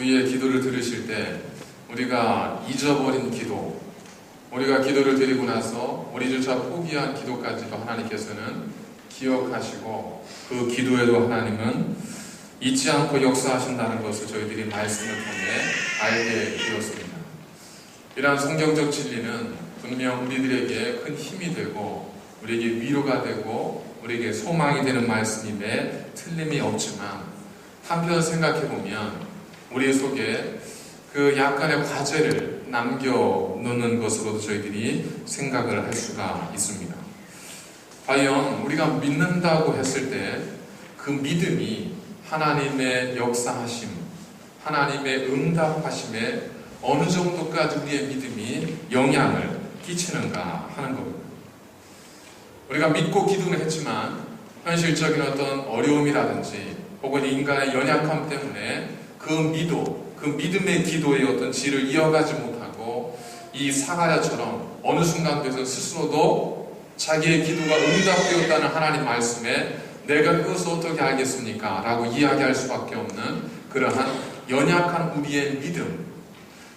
우리의 기도를 들으실 때 우리가 잊어버린 기도, 우리가 기도를 드리고 나서 우리 조차 포기한 기도까지도 하나님께서는 기억하시고 그 기도에도 하나님은 잊지 않고 역사하신다는 것을 저희들이 말씀을 통해 알게 되었습니다. 이러한 성경적 진리는 분명 우리들에게 큰 힘이 되고 우리에게 위로가 되고 우리에게 소망이 되는 말씀임에 틀림이 없지만, 한편 생각해보면 우리 속에 그 약간의 과제를 남겨놓는 것으로도 저희들이 생각을 할 수가 있습니다. 과연 우리가 믿는다고 했을 때 그 믿음이 하나님의 역사하심, 하나님의 응답하심에 어느 정도까지 우리의 믿음이 영향을 끼치는가 하는 겁니다. 우리가 믿고 기도는 했지만 현실적인 어떤 어려움이라든지 혹은 인간의 연약함 때문에 그 믿음의 기도의 어떤 질을 이어가지 못하고 이 사가랴처럼 어느 순간부터 스스로도 자기의 기도가 응답되었다는 하나님 말씀에 내가 그것을 어떻게 알겠습니까? 라고 이야기할 수밖에 없는 그러한 연약한 우리의 믿음,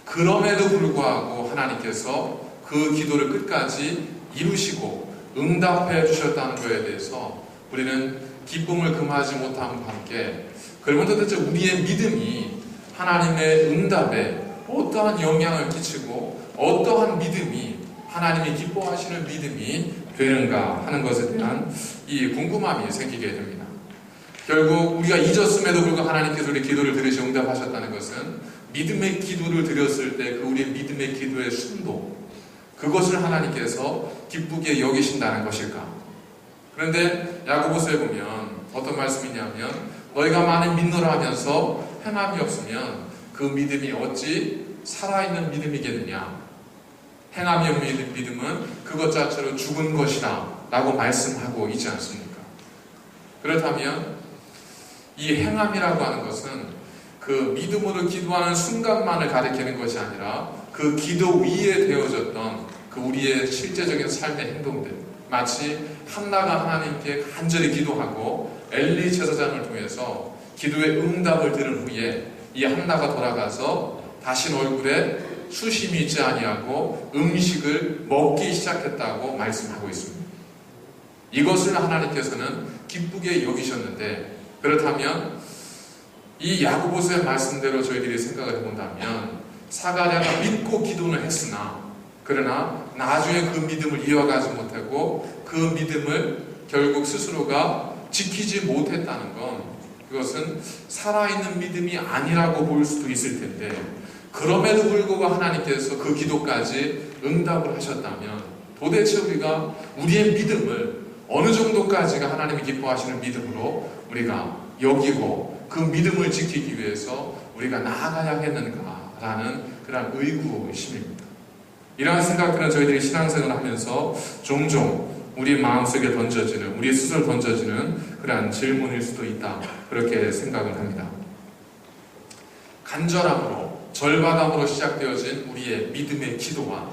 그럼에도 불구하고 하나님께서 그 기도를 끝까지 이루시고 응답해 주셨다는 것에 대해서 우리는 기쁨을 금하지 못함과 함께, 그러면 도대체 우리의 믿음이 하나님의 응답에 어떠한 영향을 끼치고 어떠한 믿음이 하나님이 기뻐하시는 믿음이 되는가 하는 것에 대한 이 궁금함이 생기게 됩니다. 결국 우리가 잊었음에도 불구하고 하나님께서 우리 기도를 들으시고 응답하셨다는 것은 믿음의 기도를 드렸을 때 그 우리의 믿음의 기도의 순도, 그것을 하나님께서 기쁘게 여기신다는 것일까? 그런데 야고보서에 보면 어떤 말씀이냐면, 너희가 많이 믿노라 하면서 행함이 없으면 그 믿음이 어찌 살아있는 믿음이겠느냐? 행함이 없는 믿음은 그것 자체로 죽은 것이다 라고 말씀하고 있지 않습니까? 그렇다면 이 행함이라고 하는 것은 그 믿음으로 기도하는 순간만을 가리키는 것이 아니라 그 기도 위에 되어졌던 그 우리의 실제적인 삶의 행동들, 마치 한나가 하나님께 간절히 기도하고 엘리 제사장을 통해서 기도의 응답을 들은 후에 이 한나가 돌아가서 다신 얼굴에 수심이 있지 아니하고 음식을 먹기 시작했다고 말씀하고 있습니다. 이것을 하나님께서는 기쁘게 여기셨는데, 그렇다면 이 야고보서의 말씀대로 저희들이 생각을 해본다면 사가랴가 믿고 기도는 했으나 그러나 나중에 그 믿음을 이어가지 못하고 그 믿음을 결국 스스로가 지키지 못했다는 건, 그것은 살아있는 믿음이 아니라고 볼 수도 있을 텐데, 그럼에도 불구하고 하나님께서 그 기도까지 응답을 하셨다면 도대체 우리가 우리의 믿음을 어느 정도까지가 하나님이 기뻐하시는 믿음으로 우리가 여기고 그 믿음을 지키기 위해서 우리가 나아가야겠는가라는 그런 의구심입니다. 이러한 생각들은 저희들이 신앙생활을 하면서 종종 우리 마음속에 던져지는, 우리 스스로 던져지는 그러한 질문일 수도 있다, 그렇게 생각을 합니다. 간절함으로, 절박함으로 시작되어진 우리의 믿음의 기도와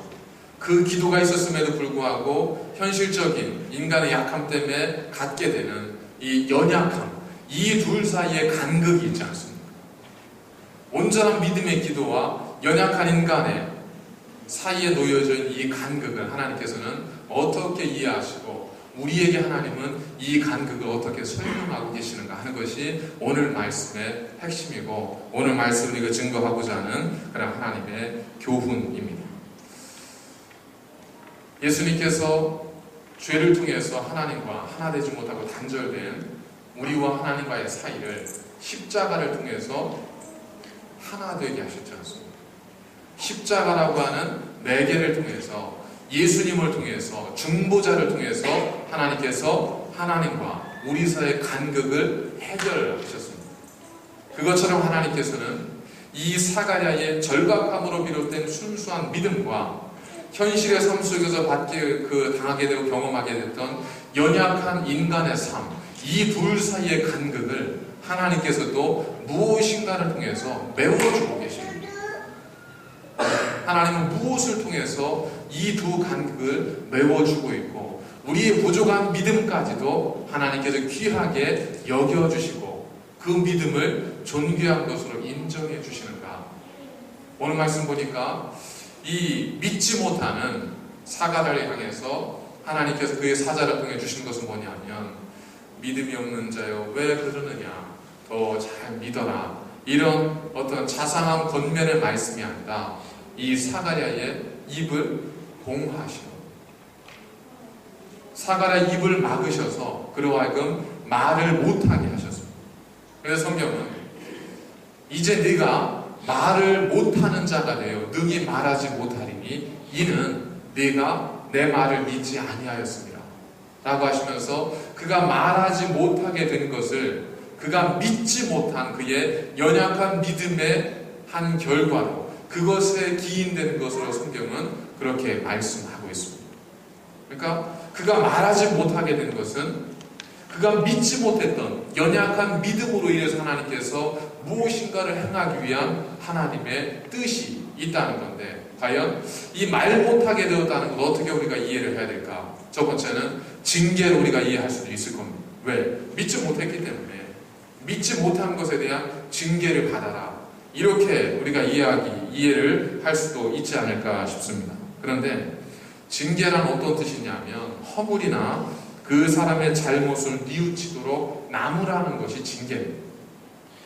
그 기도가 있었음에도 불구하고 현실적인 인간의 약함 때문에 갖게 되는 이 연약함, 이 둘 사이에 간극이 있지 않습니까? 온전한 믿음의 기도와 연약한 인간의 사이에 놓여져 있는 이 간극을 하나님께서는 어떻게 이해하시고 우리에게 하나님은 이 간극을 어떻게 설명하고 계시는가 하는 것이 오늘 말씀의 핵심이고 오늘 말씀을 우리가 증거하고자 하는 그런 하나님의 교훈입니다. 예수님께서 죄를 통해서 하나님과 하나 되지 못하고 단절된 우리와 하나님과의 사이를 십자가를 통해서 하나 되게 하셨지 않습니까? 십자가라고 하는 매개를 통해서, 예수님을 통해서, 중보자를 통해서 하나님께서 하나님과 우리 사이의 간극을 해결하셨습니다. 그것처럼 하나님께서는 이 사가랴의 절박함으로 비롯된 순수한 믿음과 현실의 삶 속에서 당하게 되고 경험하게 됐던 연약한 인간의 삶, 이 둘 사이의 간극을 하나님께서도 무엇인가를 통해서 메워주고 계십니다. 하나님은 무엇을 통해서 이 두 간극을 메워주고 있고 우리의 부족한 믿음까지도 하나님께서 귀하게 여겨주시고 그 믿음을 존귀한 것으로 인정해 주시는가 것인가? 오늘 말씀 보니까 이 믿지 못하는 사가랴를 향해서 하나님께서 그의 사자를 통해 주신 것은 뭐냐면, 믿음이 없는 자여 왜 그러느냐, 더 잘 믿어라, 이런 어떤 자상한 권면의 말씀이 아니라 이 사가랴의 입을 봉하시고 사가랴의 입을 막으셔서 그로 하여금 말을 못하게 하셨습니다. 그래서 성경은 이제 네가 말을 못하는 자가 되어 능히 말하지 못하리니 이는 네가 내 말을 믿지 아니하였습니다 라고 하시면서 그가 말하지 못하게 된 것을 그가 믿지 못한 그의 연약한 믿음의 한 결과로 그것에 기인된 것으로 성경은 그렇게 말씀하고 있습니다. 그러니까 그가 말하지 못하게 된 것은 그가 믿지 못했던 연약한 믿음으로 인해서 하나님께서 무엇인가를 행하기 위한 하나님의 뜻이 있다는 건데, 과연 이 말 못하게 되었다는 것 어떻게 우리가 이해를 해야 될까? 첫 번째는 징계로 우리가 이해할 수도 있을 겁니다. 왜? 믿지 못했기 때문에 믿지 못한 것에 대한 징계를 받아라, 이렇게 우리가 이해를 할 수도 있지 않을까 싶습니다. 그런데 징계란 어떤 뜻이냐면 허물이나 그 사람의 잘못을 뉘우치도록 나무라는 것이 징계입니다.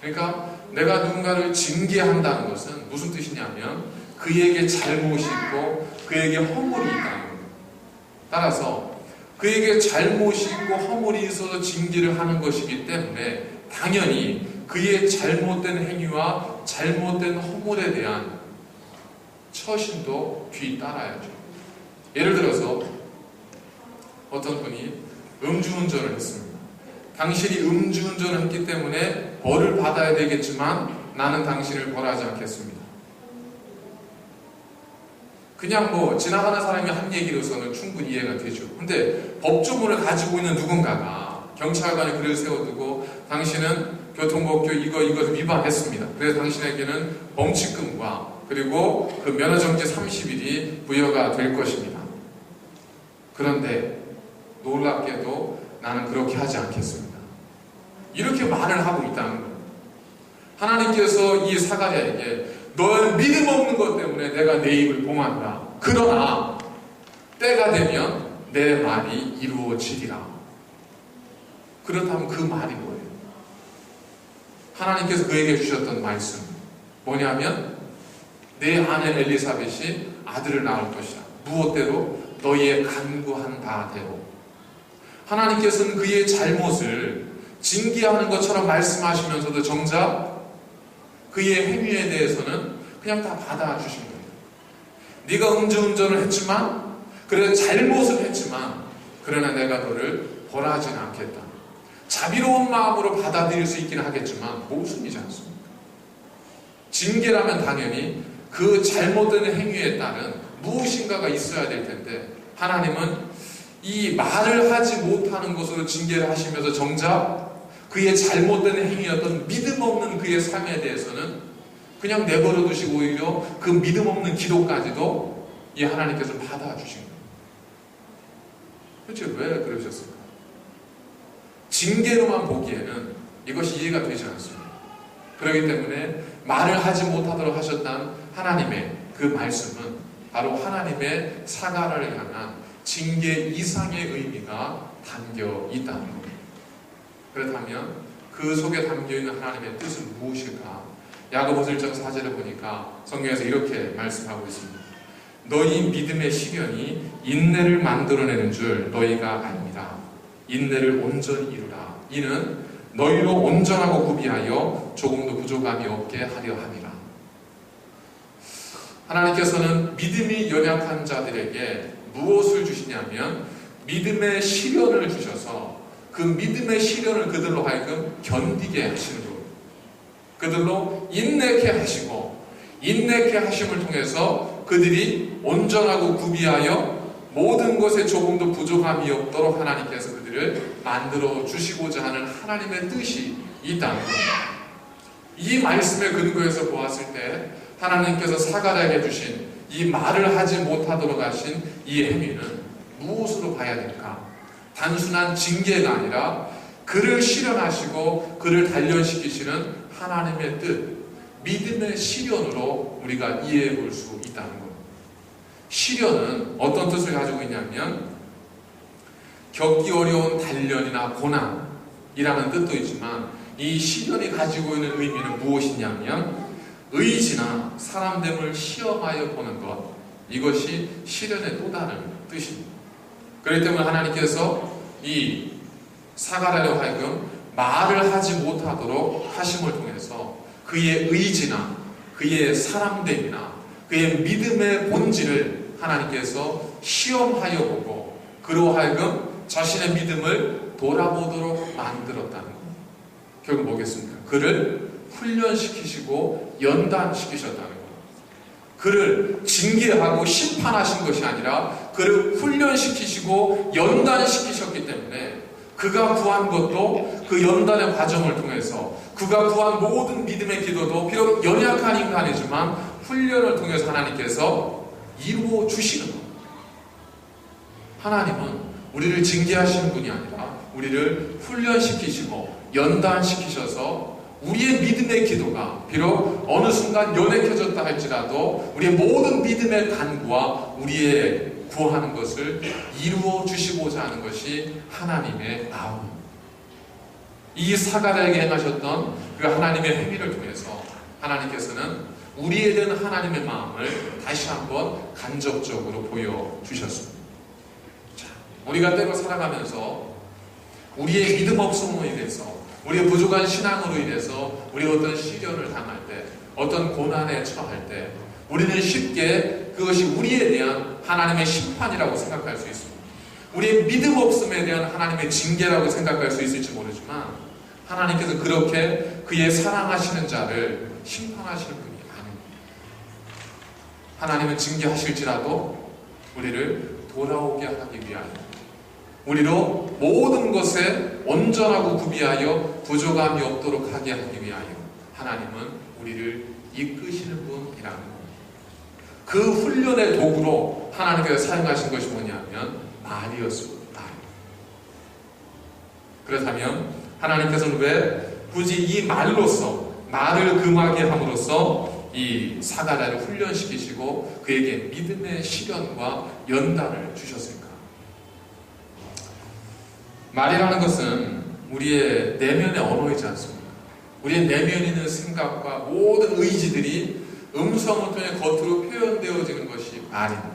그러니까 내가 누군가를 징계한다는 것은 무슨 뜻이냐면 그에게 잘못이 있고 그에게 허물이 있다는 겁니다. 따라서 그에게 잘못이 있고 허물이 있어서 징계를 하는 것이기 때문에 당연히 그의 잘못된 행위와 잘못된 허물에 대한 처신도 뒤따라야죠. 예를 들어서 어떤 분이 음주운전을 했습니다. 당신이 음주운전을 했기 때문에 벌을 받아야 되겠지만 나는 당신을 벌하지 않겠습니다. 그냥 지나가는 사람이 한 얘기로서는 충분히 이해가 되죠. 근데 법조문을 가지고 있는 누군가가 경찰관이 글을 세워두고 당신은 교통법규 이것을 위반했습니다. 그래서 당신에게는 범칙금과 그리고 그 면허정지 30일이 부여가 될 것입니다. 그런데 놀랍게도 나는 그렇게 하지 않겠습니다. 이렇게 말을 하고 있다는 거예요. 하나님께서 이 사가랴에게 너의 믿음 없는 것 때문에 내가 내 입을 봉한다. 그러나 때가 되면 내 말이 이루어지리라. 그렇다면 그 말이 뭐예요? 하나님께서 그에게 주셨던 말씀 뭐냐면 내 아내 엘리사벳이 아들을 낳을 것이다. 무엇대로? 너희의 간구한 바대로. 하나님께서는 그의 잘못을 징계하는 것처럼 말씀하시면서도 정작 그의 행위에 대해서는 그냥 다 받아주신 거예요. 네가 음주운전을 했지만, 그래 잘못을 했지만, 그러나 내가 너를 벌하지는 않겠다. 자비로운 마음으로 받아들일 수 있기는 하겠지만 모순이지 않습니까? 징계라면 당연히 그 잘못된 행위에 따른 무엇인가가 있어야 될 텐데 하나님은 이 말을 하지 못하는 것으로 징계를 하시면서 정작 그의 잘못된 행위였던 믿음 없는 그의 삶에 대해서는 그냥 내버려 두시고 오히려 그 믿음 없는 기도까지도 이 하나님께서 받아주신 거예요. 도대체 왜 그러셨을까? 징계로만 보기에는 이것이 이해가 되지 않습니다. 그렇기 때문에 말을 하지 못하도록 하셨다는 하나님의 그 말씀은 바로 하나님의 사과를 향한 징계 이상의 의미가 담겨 있다는 겁니다. 그렇다면 그 속에 담겨있는 하나님의 뜻은 무엇일까? 야고보서 1장 4절에 보니까 성경에서 이렇게 말씀하고 있습니다. 너희 믿음의 시련이 인내를 만들어내는 줄 너희가 압니다. 인내를 온전히 이루라. 이는 너희로 온전하고 구비하여 조금도 부족함이 없게 하려 함이라. 하나님께서는 믿음이 연약한 자들에게 무엇을 주시냐면 믿음의 시련을 주셔서 그 믿음의 시련을 그들로 하여금 견디게 하시는 거예요. 그들로 인내케 하시고 인내케 하심을 통해서 그들이 온전하고 구비하여 모든 것에 조금도 부족함이 없도록 하나님께서 그들을 만들어 주시고자 하는 하나님의 뜻이 있다는 겁니다. 이 말씀의 근거에서 보았을 때 하나님께서 사가랴에게 주신 이 말을 하지 못하도록 하신 이 행위는 무엇으로 봐야 될까? 단순한 징계가 아니라 그를 실현하시고 그를 단련시키시는 하나님의 뜻, 믿음의 시련으로 우리가 이해해 볼 수 있다는 겁니다. 시련은 어떤 뜻을 가지고 있냐면 겪기 어려운 단련이나 고난이라는 뜻도 있지만 이 시련이 가지고 있는 의미는 무엇이냐면 의지나 사람됨을 시험하여 보는 것, 이것이 시련의 또 다른 뜻입니다. 그렇기 때문에 하나님께서 이 사가랴로 하여금 말을 하지 못하도록 하심을 통해서 그의 의지나 그의 사람됨이나 그의 믿음의 본질을 하나님께서 시험하여 보고 그로 하여금 자신의 믿음을 돌아보도록 만들었다는 겁니다. 결국 뭐겠습니까? 그를 훈련시키시고 연단시키셨다는 겁니다. 그를 징계하고 심판하신 것이 아니라 그를 훈련시키시고 연단시키셨기 때문에 그가 구한 것도 그 연단의 과정을 통해서 그가 구한 모든 믿음의 기도도 비록 연약한 인간이지만 훈련을 통해서 하나님께서 이루어 주시는 겁니다. 하나님은 우리를 징계하시는 분이 아니라 우리를 훈련시키시고 연단시키셔서 우리의 믿음의 기도가 비록 어느 순간 연약해졌다 할지라도 우리의 모든 믿음의 간구와 우리의 구하는 것을 이루어 주시고자 하는 것이 하나님의 마음입니다. 이 사가랴에게 행하셨던 그 하나님의 행위를 통해서 하나님께서는 우리에 대한 하나님의 마음을 다시 한번 간접적으로 보여주셨습니다. 자, 우리가 때로 살아가면서 우리의 믿음 없음으로 인해서 우리의 부족한 신앙으로 인해서 우리가 어떤 시련을 당할 때 어떤 고난에 처할 때 우리는 쉽게 그것이 우리에 대한 하나님의 심판이라고 생각할 수 있습니다. 우리의 믿음 없음에 대한 하나님의 징계라고 생각할 수 있을지 모르지만 하나님께서 그렇게 그의 사랑하시는 자를 심판하시는 분이 아닙니다. 하나님은 징계하실지라도 우리를 돌아오게 하기 위하여 우리로 모든 것에 온전하고 구비하여 부족함이 없도록 하게 하기 위하여 하나님은 우리를 이끄시는 분이라는 겁니다. 그 훈련의 도구로 하나님께서 사용하신 것이 뭐냐면 말이었습니다. 말. 그렇다면 하나님께서는 왜 굳이 이 말로서 말을 금하게 함으로써 이 사가랴를 훈련시키시고 그에게 믿음의 시련과 연단을 주셨을까? 말이라는 것은 우리의 내면의 언어이지 않습니까? 우리의 내면에 있는 생각과 모든 의지들이 음성을 통해 겉으로 표현되어지는 것이 말입니다.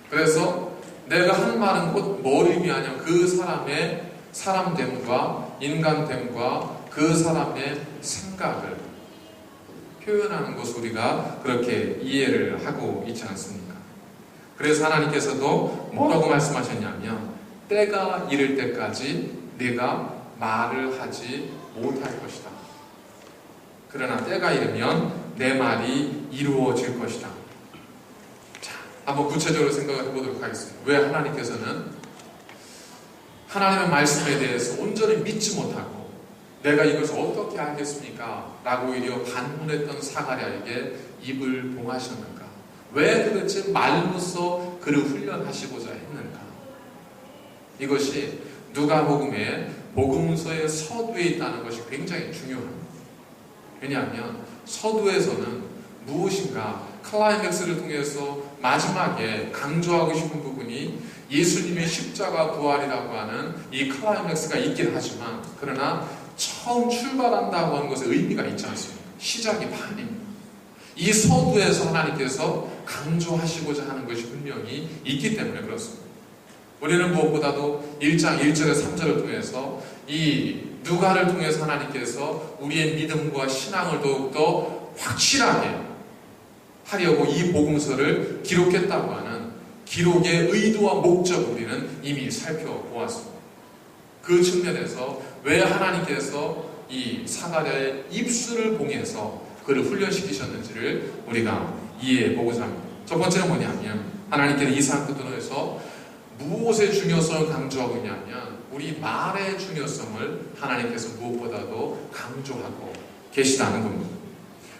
그래서 내가 한 말은 곧 뭘 의미하냐면 그 사람의 사람됨과 인간됨과 그 사람의 생각을 표현하는 것을 우리가 그렇게 이해를 하고 있지 않습니까? 그래서 하나님께서도 뭐라고 말씀하셨냐면 때가 이를 때까지 내가 말을 하지 못할 것이다. 그러나 때가 이르면 내 말이 이루어질 것이다. 자, 한번 구체적으로 생각을 해보도록 하겠습니다. 왜 하나님께서는 하나님의 말씀에 대해서 온전히 믿지 못하고 내가 이것을 어떻게 알겠습니까? 라고 오히려 반문했던 사가랴에게 입을 봉하셨는가? 왜 도대체 말로써 그를 훈련하시고자 했는가? 이것이 누가복음의 복음서의 서두에 있다는 것이 굉장히 중요합니다. 왜냐하면 서두에서는 무엇인가 클라이맥스를 통해서 마지막에 강조하고 싶은 부분이 예수님의 십자가 부활이라고 하는 이 클라이맥스가 있긴 하지만 그러나 처음 출발한다고 하는 것에 의미가 있지 않습니까? 시작이 반입니다. 이 서두에서 하나님께서 강조하시고자 하는 것이 분명히 있기 때문에 그렇습니다. 우리는 무엇보다도 1장 1절에 3절을 통해서 이 누가를 통해서 하나님께서 우리의 믿음과 신앙을 더욱더 확실하게 하려고 이 복음서를 기록했다고 하는 기록의 의도와 목적을 우리는 이미 살펴보았습니다. 그 측면에서 왜 하나님께서 이 사가랴의 입술을 봉해서 그를 훈련시키셨는지를 우리가 이해해 보고자 합니다. 첫 번째는 뭐냐면 하나님께서 이 사람 끝으로해서 무엇의 중요성을 강조하고 있냐면 우리 말의 중요성을 하나님께서 무엇보다도 강조하고 계시다는 겁니다.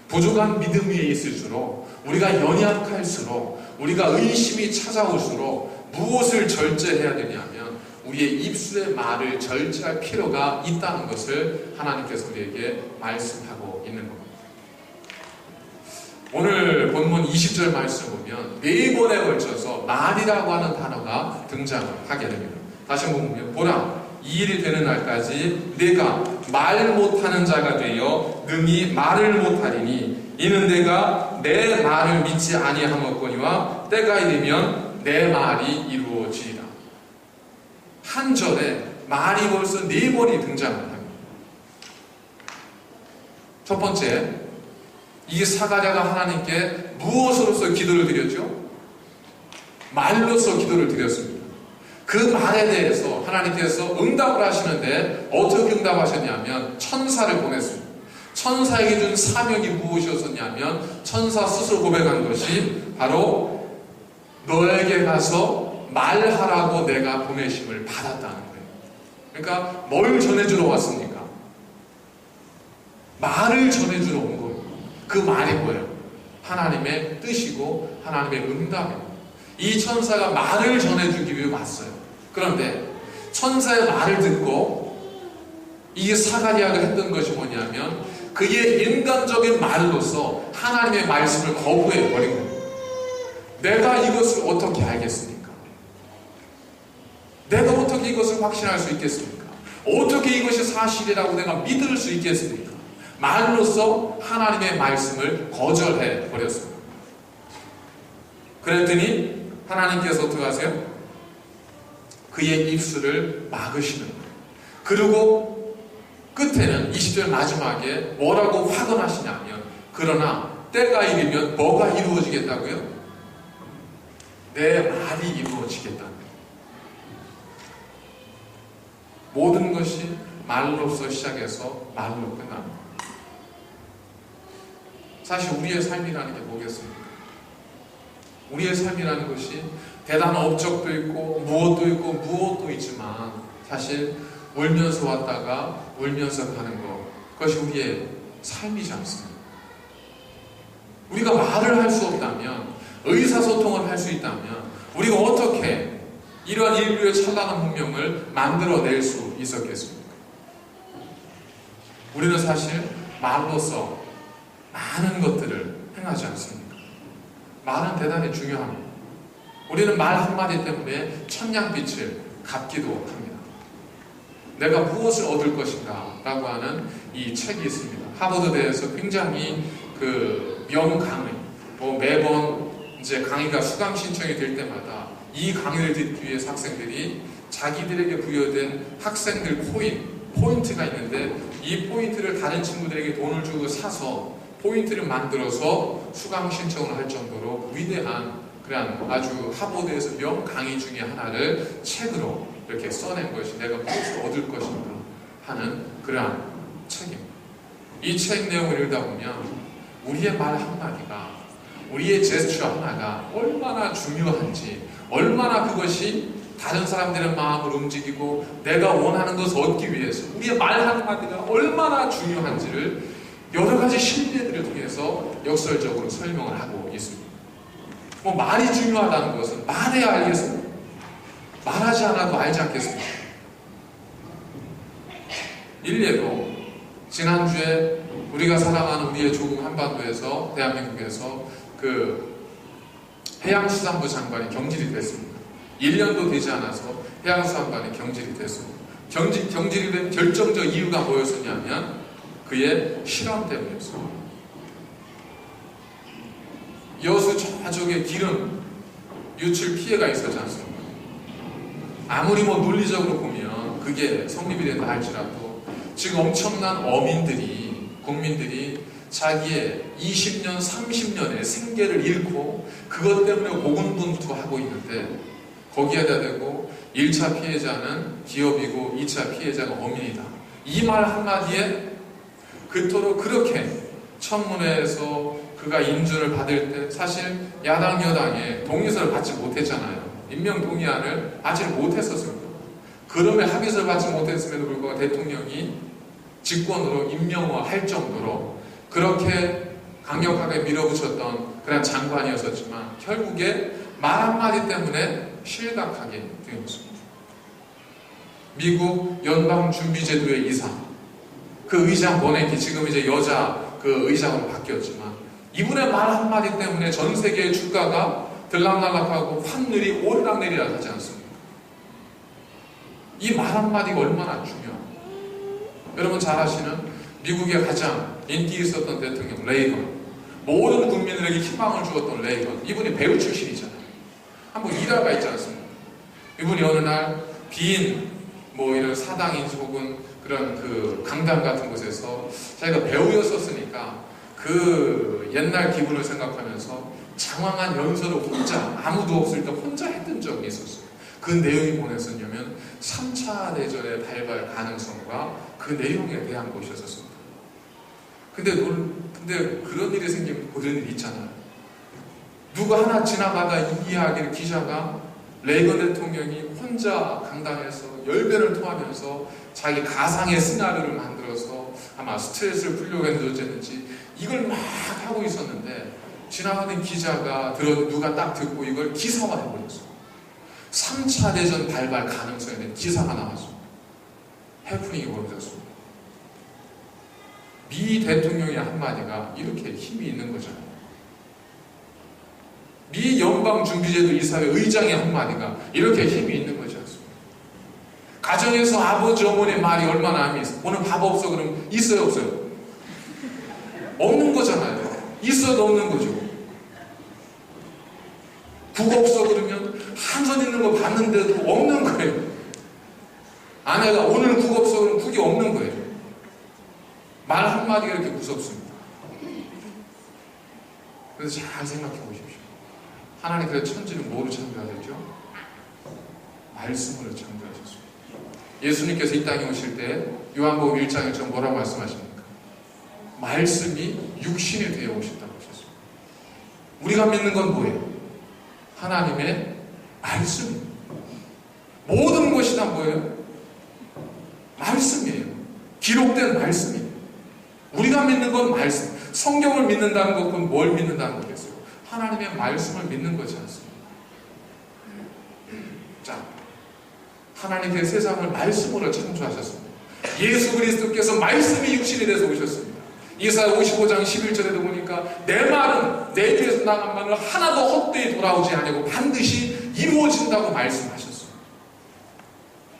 부족한 믿음 위에 있을수록 우리가 연약할수록 우리가 의심이 찾아올수록 무엇을 절제해야 되냐면 우리의 입술의 말을 절제할 필요가 있다는 것을 하나님께서 우리에게 말씀하고 있는 겁니다. 오늘 본문 20절 말씀 보면 4번에 걸쳐서 말이라고 하는 단어가 등장을 하게 됩니다. 다시 한번 보면 보라 이 일이 되는 날까지 내가 말 못하는 자가 되어 능히 말을 못하리니 이는 내가 내 말을 믿지 아니하였거니와 때가 이르면 내 말이 이루어지리라. 한 절에 말이 벌써 4번이 등장을 합니다. 첫 번째, 이 사가랴가 하나님께 무엇으로서 기도를 드렸죠? 말로서 기도를 드렸습니다. 그 말에 대해서 하나님께서 응답을 하시는데 어떻게 응답하셨냐면 천사를 보냈습니다. 천사에게 준 사명이 무엇이었었냐면 천사 스스로 고백한 것이 바로 너에게 가서 말하라고 내가 보내심을 받았다는 거예요. 그러니까 뭘 전해주러 왔습니까? 말을 전해주러 온 거예요. 그 말이 뭐예요? 하나님의 뜻이고 하나님의 응답이에요. 이 천사가 말을 전해주기 위해 왔어요. 그런데 천사의 말을 듣고 이 사가랴가 했던 것이 뭐냐면 그의 인간적인 말로서 하나님의 말씀을 거부해 버린 거예요. 내가 이것을 어떻게 알겠습니까? 내가 어떻게 이것을 확신할 수 있겠습니까? 어떻게 이것이 사실이라고 내가 믿을 수 있겠습니까? 말로서 하나님의 말씀을 거절해 버렸습니다. 그랬더니 하나님께서 어떻게 하세요? 그의 입술을 막으시는 거예요. 그리고 끝에는 20절 마지막에 뭐라고 확언하시냐면 그러나 때가 이르면 뭐가 이루어지겠다고요? 내 말이 이루어지겠다는 거예요. 모든 것이 말로서 시작해서 말로 끝납니다. 사실 우리의 삶이라는 게 뭐겠습니까? 우리의 삶이라는 것이 대단한 업적도 있고 무엇도 있지만 사실 울면서 왔다가 울면서 가는 것, 그것이 우리의 삶이지 않습니다. 우리가 말을 할 수 없다면, 의사소통을 할 수 있다면 우리가 어떻게 이러한 인류의 찬란한 문명을 만들어낼 수 있었겠습니까? 우리는 사실 말로서 많은 것들을 행하지 않습니까? 말은 대단히 중요합니다. 우리는 말 한마디 때문에 천냥빛을 갚기도 합니다. 내가 무엇을 얻을 것인가 라고 하는 이 책이 있습니다. 하버드대에서 굉장히 명강의, 매번 이제 강의가 수강 신청이 될 때마다 이 강의를 듣기 위해서 학생들이 자기들에게 부여된 학생들 포인트가 있는데 이 포인트를 다른 친구들에게 돈을 주고 사서 포인트를 만들어서 수강 신청을 할 정도로 위대한 그런 아주 하버드에서 명 강의 중에 하나를 책으로 이렇게 써낸 것이 내가 무엇을 얻을 것인가 하는 그러한 책입니다. 이 책 내용을 읽다 보면 우리의 말 한마디가, 우리의 제스처 하나가 얼마나 중요한지, 얼마나 그것이 다른 사람들의 마음을 움직이고 내가 원하는 것을 얻기 위해서 우리의 말 한마디가 얼마나 중요한지를 여러 가지 실례들을 통해서 역설적으로 설명을 하고 있습니다. 말이 중요하다는 것은 말해야 알겠습니다. 말하지 않아도 알지 않겠습니까? 일례로 지난주에 우리가 사랑하는 우리의 조국 한반도에서, 대한민국에서 해양수산부 장관이 경질이 됐습니다. 1년도 되지 않아서 해양수산관이 경질이 됐습니다. 경질이 된 결정적 이유가 뭐였었냐면 그의 실험 때문이었습니다. 여수 저쪽에 기름 유출 피해가 있었지 않습니까? 아무리 논리적으로 보면 그게 성립이 된다 할지라도 지금 엄청난 국민들이 자기의 20년, 30년의 생계를 잃고 그것 때문에 고군분투하고 있는데 거기에다 대고 1차 피해자는 기업이고 2차 피해자가 어민이다. 이 말 한마디에 그토록 그렇게 청문회에서 그가 인준을 받을 때 사실 야당 여당에 동의서를 받지 못했잖아요. 임명 동의안을 받지 못했었습니다. 그럼에 합의서를 받지 못했음에도 불구하고 대통령이 직권으로 임명할 정도로 그렇게 강력하게 밀어붙였던 그런 장관이었었지만 결국에 말 한마디 때문에 실각하게 되었습니다. 미국 연방준비제도의 이사, 그 의장 버네키, 지금 이제 여자 그 의장으로 바뀌었지만 이분의 말 한마디 때문에 전 세계의 주가가 들락날락하고 환율이 오르락내리락 하지 않습니까? 이 말 한마디가 얼마나 중요합니까? 여러분 잘 아시는 미국의 가장 인기 있었던 대통령 레이건, 모든 국민들에게 희망을 주었던 레이건, 이분이 배우 출신이잖아요. 한번 일화가 있지 않습니까? 이분이 어느 날 빈 이런 사당인 혹은 그런 그 강당 같은 곳에서 자기가 배우였었으니까 그 옛날 기분을 생각하면서 장황한 연설을 혼자, 아무도 없을 때 혼자 했던 적이 있었어요. 그 내용이 뭐였었냐면 3차 대전의 발발 가능성과 그 내용에 대한 것이었습니다. 근데 그런 일이 생기면 그런 일이 있잖아요. 누가 하나 지나가다 이 이야기를 기자가 레이건 대통령이 혼자 강당에서 열변을 토하면서 자기 가상의 시나리오를 만들어서 아마 스트레스를 풀려고 했는지 이걸 막 하고 있었는데 지나가는 기자가 누가 딱 듣고 이걸 기사화해버렸어요. 3차 대전 발발 가능성에 대한 기사가 나왔습니다. 해프닝이 벌어졌습니다. 미 대통령의 한마디가 이렇게 힘이 있는 거잖아요. 미 연방준비제도 이사회 의장의 한마디가 이렇게 힘이 있는 거지 않습니까? 가정에서 아버지 어머니의 말이 얼마나 힘이 있어. 오늘 밥 없어 그러면 있어요 없어요? 없는 거잖아요. 있어도 없는 거죠. 국 없어 그러면 한선 있는 거 봤는데도 없는 거예요. 아내가 오늘 국 없어 그러면 국이 없는 거예요. 말 한마디가 이렇게 무섭습니다. 그래서 잘 생각해 보십시오. 하나님께서 천지를 뭐로 창조하셨죠? 말씀으로 창조하셨습니다. 예수님께서 이 땅에 오실 때 요한복음 1장에 좀 뭐라고 말씀하십니까? 말씀이 육신이 되어 오셨다고 하셨습니다. 우리가 믿는 건 뭐예요? 하나님의 말씀. 모든 것이 다 뭐예요? 말씀이에요. 기록된 말씀이에요. 우리가 믿는 건 말씀. 성경을 믿는다는 것은 뭘 믿는다는 거겠어요? 하나님의 말씀을 믿는 거지 않습니까? 자, 하나님께서 세상을 말씀으로 창조하셨습니다. 예수 그리스도께서 말씀이 육신이 돼서 오셨습니다. 이사야 55장 11절에도 보니까 내 말은 내 입에서 나간 말은 하나도 헛되이 돌아오지 아니고 반드시 이루어진다고 말씀하셨습니다.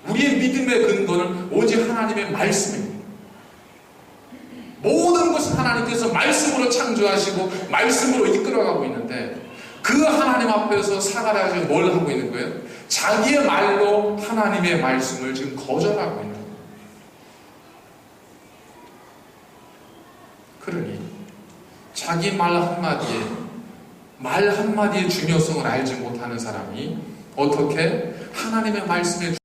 우리의 믿음의 근거는 오직 하나님의 말씀입니다. 모든 것을 하나님께서 말씀으로 창조하시고 말씀으로 이끌어가고 있는데 그 하나님 앞에서 사가랴가 지금 뭘 하고 있는 거예요? 자기의 말로 하나님의 말씀을 지금 거절하고 있는 거예요. 그러니 자기 말 한마디의 중요성을 알지 못하는 사람이 어떻게 하나님의 말씀의